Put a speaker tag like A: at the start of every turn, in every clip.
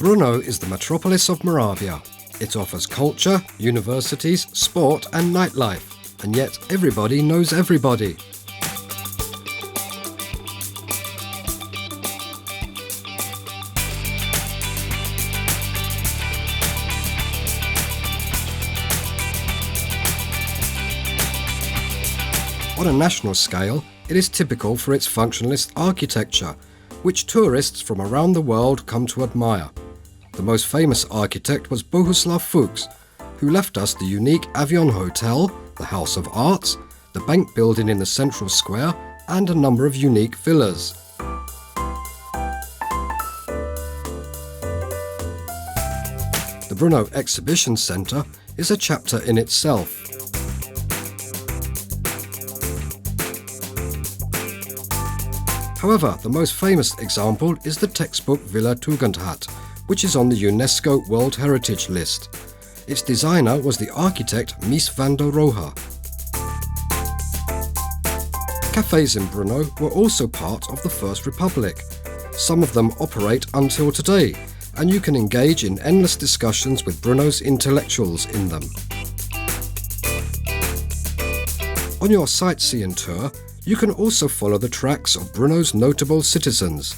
A: Brno is the metropolis of Moravia. It offers culture, universities, sport and nightlife, and yet everybody knows everybody. On a national scale, it is typical for its functionalist architecture, which tourists from around the world come to admire. The most famous architect was Bohuslav Fuchs, who left us the unique Avion Hotel, the House of Arts, the bank building in the central square, and a number of unique villas. The Brno Exhibition Centre is a chapter in itself. However, the most famous example is the textbook Villa Tugendhat, which is on the UNESCO World Heritage List. Its designer was the architect Mies van der Rohe. Cafes in Brno were also part of the First Republic. Some of them operate until today, and you can engage in endless discussions with Brno's intellectuals in them. On your sightseeing tour, you can also follow the tracks of Brno's notable citizens.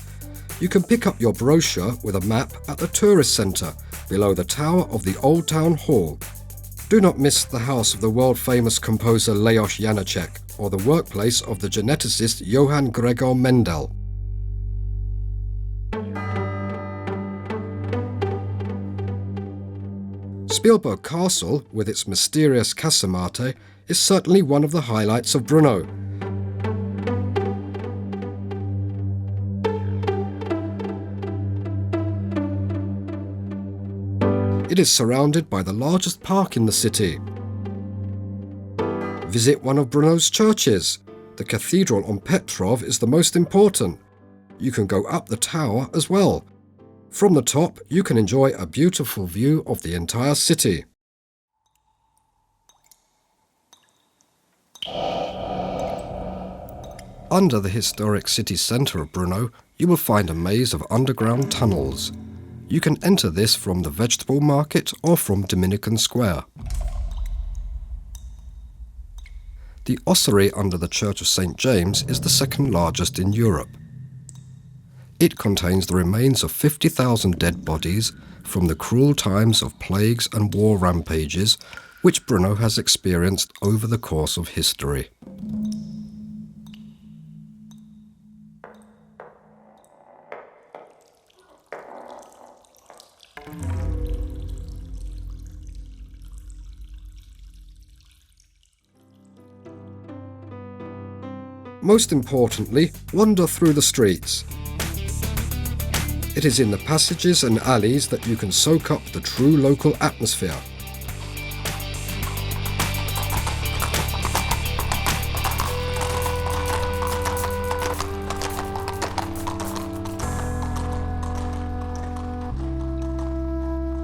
A: You can pick up your brochure with a map at the tourist centre below the tower of the Old Town Hall. Do not miss the house of the world-famous composer Leos Janáček or the workplace of the geneticist Johann Gregor Mendel. Spielberg Castle, with its mysterious casemate, is certainly one of the highlights of Brno. It is surrounded by the largest park in the city. Visit one of Brno's churches. The cathedral on Petrov is the most important. You can go up the tower as well. From the top, you can enjoy a beautiful view of the entire city. Under the historic city centre of Brno, you will find a maze of underground tunnels. You can enter this from the vegetable market or from Dominican Square. The ossuary under the Church of St. James is the second largest in Europe. It contains the remains of 50,000 dead bodies from the cruel times of plagues and war rampages which Brno has experienced over the course of history. Most importantly, wander through the streets. It is in the passages and alleys that you can soak up the true local atmosphere.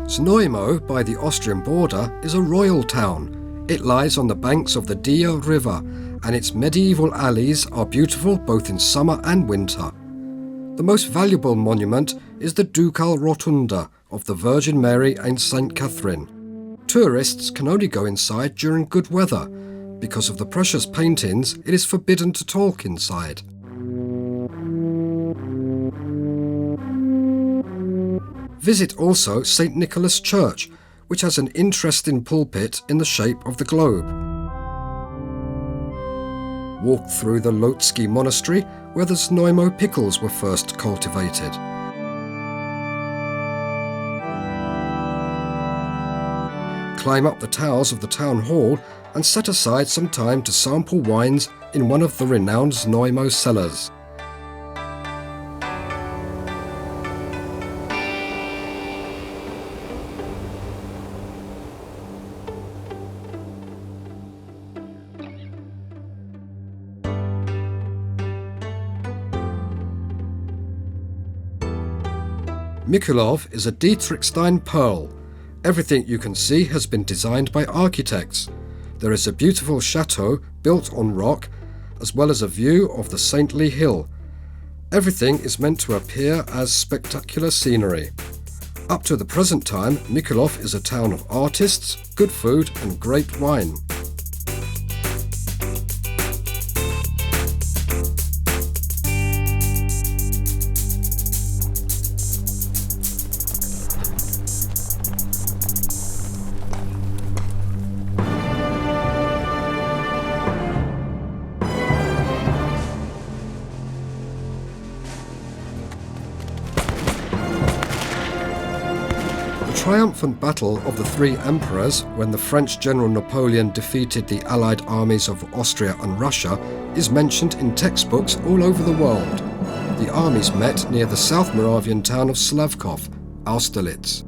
A: Sonoymo, by the Austrian border, is a royal town. It lies on the banks of the Dia River, and its medieval alleys are beautiful both in summer and winter. The most valuable monument is the Ducal Rotunda of the Virgin Mary and St. Catherine. Tourists can only go inside during good weather. Because of the precious paintings, it is forbidden to talk inside. Visit also St. Nicholas Church, which has an interesting pulpit in the shape of the globe. Walk through the Lotski Monastery, where the Sonoymo pickles were first cultivated. Climb up the towers of the town hall and set aside some time to sample wines in one of the renowned Sonoymo cellars. Mikulov is a Dietrichstein pearl. Everything you can see has been designed by architects. There is a beautiful chateau built on rock, as well as a view of the saintly hill. Everything is meant to appear as spectacular scenery. Up to the present time, Mikulov is a town of artists, good food and great wine. The triumphant battle of the three emperors, when the French general Napoleon defeated the allied armies of Austria and Russia, is mentioned in textbooks all over the world. The armies met near the South Moravian town of Lavkov, Austerlitz.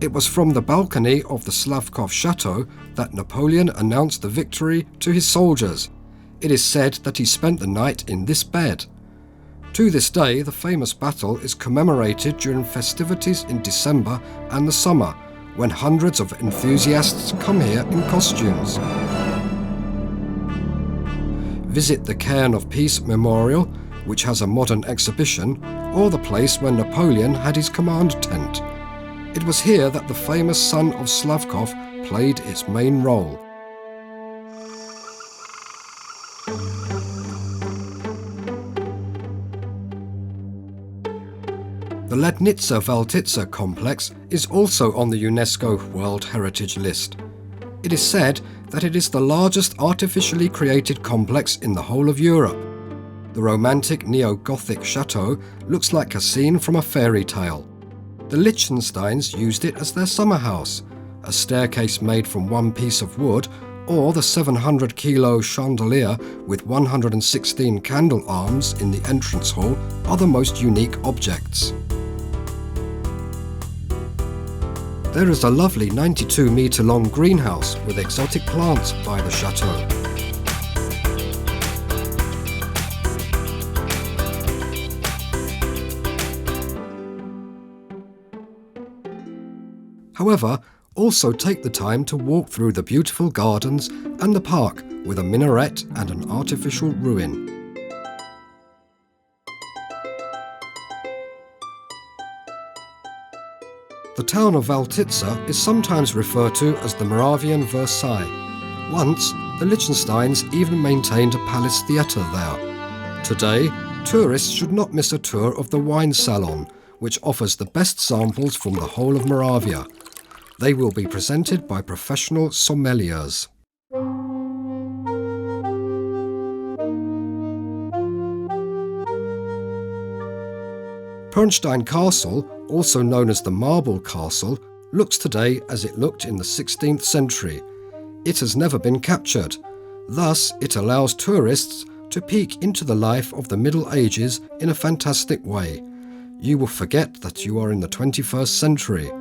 A: It was from the balcony of the Lavkov chateau that Napoleon announced the victory to his soldiers. It is said that he spent the night in this bed. To this day, the famous battle is commemorated during festivities in December and the summer, when hundreds of enthusiasts come here in costumes. Visit the Cairn of Peace Memorial, which has a modern exhibition, or the place where Napoleon had his command tent. It was here that the famous son of Lavkov played its main role. The Lednitsa Veltitsa complex is also on the UNESCO World Heritage List. It is said that it is the largest artificially created complex in the whole of Europe. The romantic neo-Gothic chateau looks like a scene from a fairy tale. The Liechtensteins used it as their summer house. A staircase made from one piece of wood, or the 700-kilo chandelier with 116 candle arms in the entrance hall are the most unique objects. There is a lovely 92-metre-long greenhouse with exotic plants by the chateau. However, also take the time to walk through the beautiful gardens and the park with a minaret and an artificial ruin. The town of Veltitsa is sometimes referred to as the Moravian Versailles. Once, the Liechtensteins even maintained a palace theatre there. Today, tourists should not miss a tour of the wine salon, which offers the best samples from the whole of Moravia. They will be presented by professional sommeliers. Pernstein Castle, also known as the Marble Castle, looks today as it looked in the 16th century. It has never been captured. Thus, it allows tourists to peek into the life of the Middle Ages in a fantastic way. You will forget that you are in the 21st century.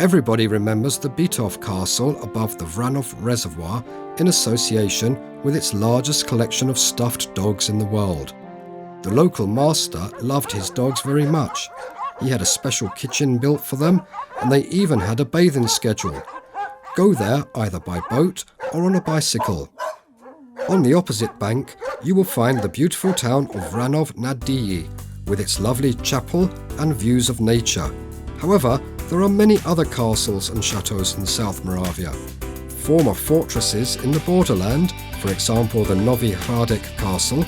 A: Everybody remembers the Bytov Castle above the Runov Reservoir in association with its largest collection of stuffed dogs in the world. The local master loved his dogs very much. He had a special kitchen built for them, and they even had a bathing schedule. Go there either by boat or on a bicycle. On the opposite bank, you will find the beautiful town of Runov nad Dyji, with its lovely chapel and views of nature. However, there are many other castles and chateaux in South Moravia. Former fortresses in the borderland, for example the Novi Hradec Castle,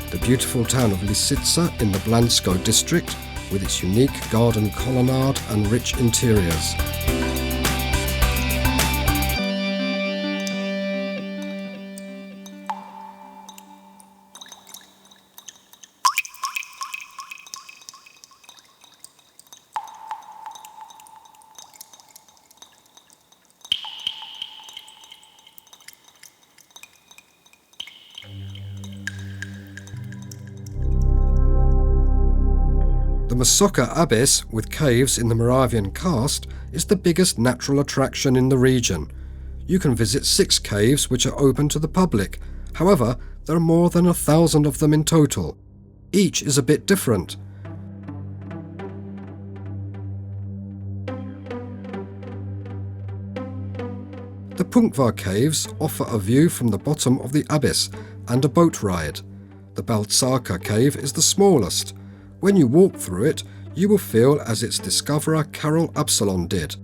A: the beautiful town of Lisitsa in the Blansko district with its unique garden colonnade and rich interiors. The Masaka Abyss, with caves in the Moravian karst, is the biggest natural attraction in the region. You can visit 6 caves which are open to the public. However, there are more than 1,000 of them in total. Each is a bit different. The Punkvar caves offer a view from the bottom of the abyss and a boat ride. The Baltsaka cave is the smallest. When you walk through it, you will feel as its discoverer Karol Absalon did.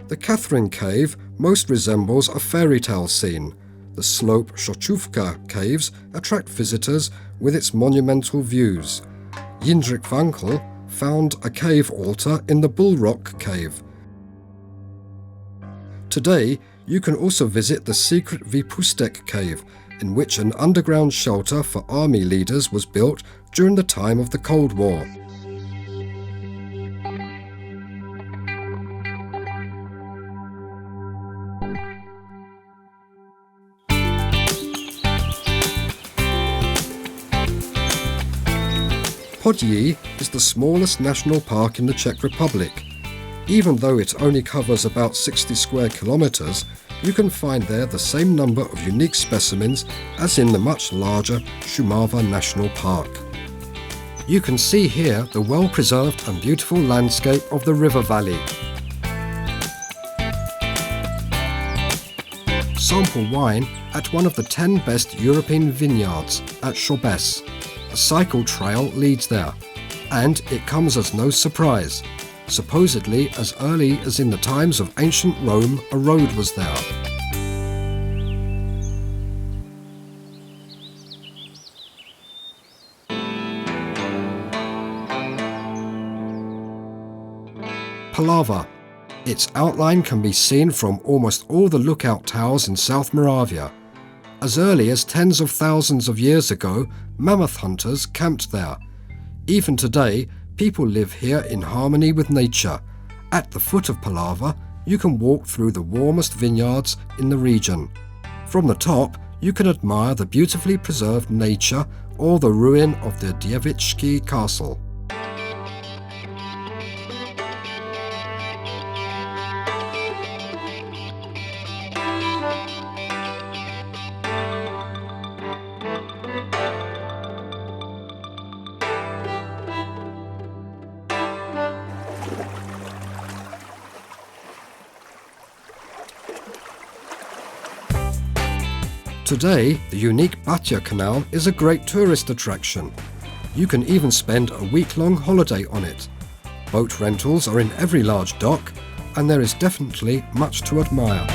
A: The Catherine cave most resembles a fairy tale scene. The slope Szotówka caves attract visitors with its monumental views. Jindřich Wankel found a cave altar in the Bull Rock cave. Today, you can also visit the secret Vypustek cave, in which an underground shelter for army leaders was built during the time of the Cold War. Poggy is the smallest national park in the Czech Republic. Even though it only covers about 60 square kilometres, you can find there the same number of unique specimens as in the much larger Šumava National Park. You can see here the well-preserved and beautiful landscape of the river valley. Sample wine at one of the 10 best European vineyards at Šobes. A cycle trail leads there, and it comes as no surprise. Supposedly, as early as in the times of ancient Rome, a road was there. Pallava. Its outline can be seen from almost all the lookout towers in South Moravia. As early as tens of thousands of years ago, mammoth hunters camped there. Even today, people live here in harmony with nature. At the foot of Pallava, you can walk through the warmest vineyards in the region. From the top, you can admire the beautifully preserved nature or the ruin of the Dievičky castle. Today, the unique Baty Canal is a great tourist attraction. You can even spend a week-long holiday on it. Boat rentals are in every large dock, and there is definitely much to admire.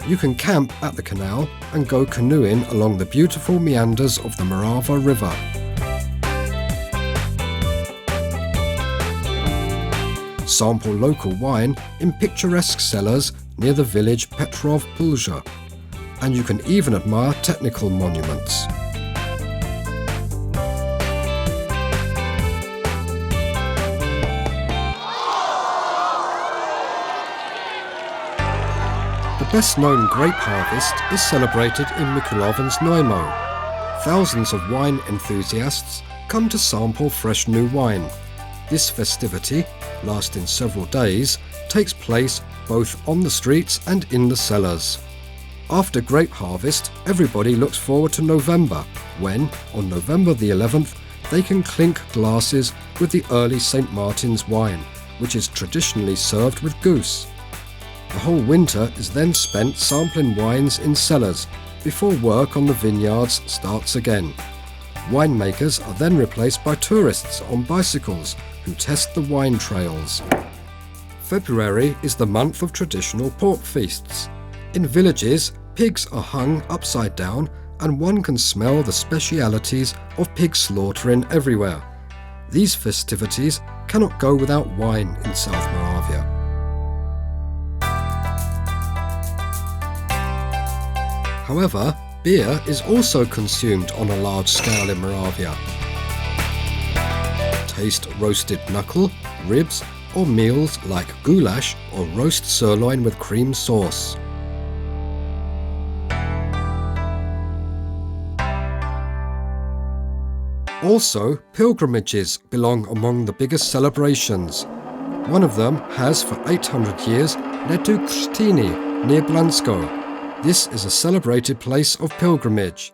A: You can camp at the canal and go canoeing along the beautiful meanders of the Morava River. Sample local wine in picturesque cellars near the village Petrov Pulja, and you can even admire technical monuments. The best-known grape harvest is celebrated in Mikulov and Sonoymo. Thousands of wine enthusiasts come to sample fresh new wine. This festivity, lasting several days, takes place both on the streets and in the cellars. After grape harvest, everybody looks forward to November, when, on November the 11th, they can clink glasses with the early St. Martin's wine, which is traditionally served with goose. The whole winter is then spent sampling wines in cellars, before work on the vineyards starts again. Winemakers are then replaced by tourists on bicycles who test the wine trails. February is the month of traditional pork feasts. In villages, pigs are hung upside down and one can smell the specialities of pig slaughtering everywhere. These festivities cannot go without wine in South Moravia. However, beer is also consumed on a large scale in Moravia. Taste roasted knuckle, ribs, or meals like goulash or roast sirloin with cream sauce. Also, pilgrimages belong among the biggest celebrations. One of them has for 800 years led to Chrzciny near Blansko. This is a celebrated place of pilgrimage.